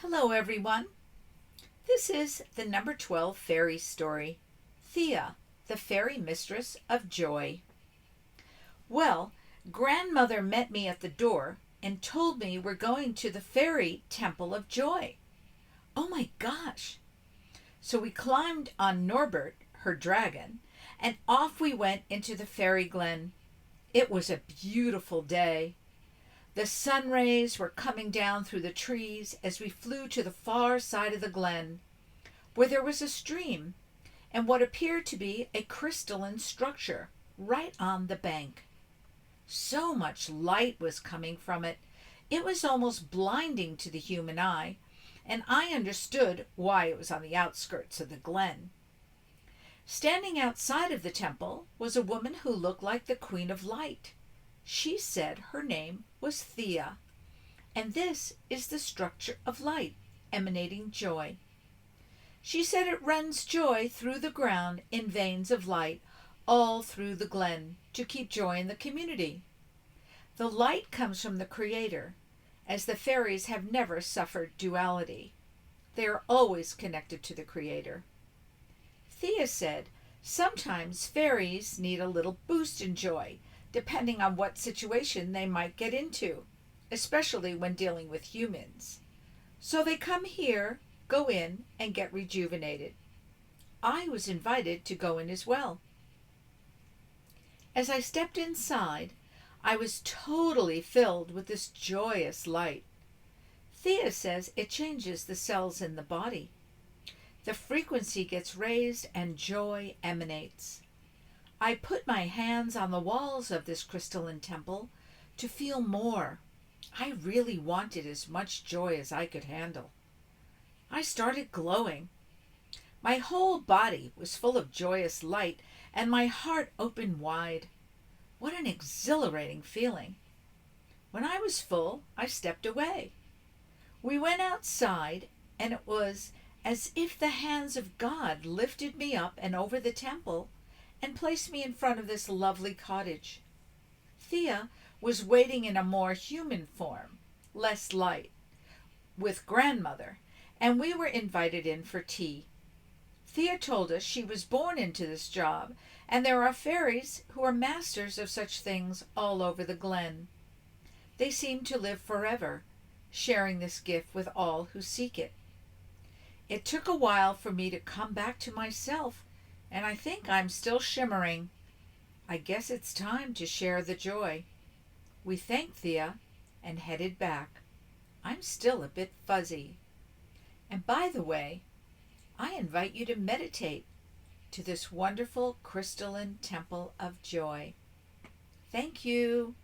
Hello, everyone. This is the number 12 fairy story, Thea, the fairy mistress of joy. Well, Grandmother met me at the door and told me we're going to the fairy temple of joy. Oh my gosh! So we climbed on Norbert, her dragon, and off we went into the fairy glen. It was a beautiful day. The sun rays were coming down through the trees as we flew to the far side of the glen, where there was a stream and what appeared to be a crystalline structure right on the bank. So much light was coming from it, it was almost blinding to the human eye, and I understood why it was on the outskirts of the glen. Standing outside of the temple was a woman who looked like the Queen of Light. She said her name was Thea, and this is the structure of light, emanating joy. She said it runs joy through the ground in veins of light all through the glen to keep joy in the community. The light comes from the Creator, as the fairies have never suffered duality. They are always connected to the Creator. Thea said sometimes fairies need a little boost in joy, depending on what situation they might get into, especially when dealing with humans. So they come here, go in, and get rejuvenated. I was invited to go in as well. As I stepped inside, I was totally filled with this joyous light. Thea says it changes the cells in the body. The frequency gets raised and joy emanates. I put my hands on the walls of this crystalline temple to feel more. I really wanted as much joy as I could handle. I started glowing. My whole body was full of joyous light, and my heart opened wide. What an exhilarating feeling. When I was full, I stepped away. We went outside, and it was as if the hands of God lifted me up and over the temple and placed me in front of this lovely cottage. Thea was waiting in a more human form, less light, with Grandmother, and we were invited in for tea. Thea told us she was born into this job, and there are fairies who are masters of such things all over the glen. They seem to live forever, sharing this gift with all who seek it. It took a while for me to come back to myself, and I think I'm still shimmering. I guess it's time to share the joy. We thanked Thea and headed back. I'm still a bit fuzzy. And by the way, I invite you to meditate to this wonderful crystalline temple of joy. Thank you.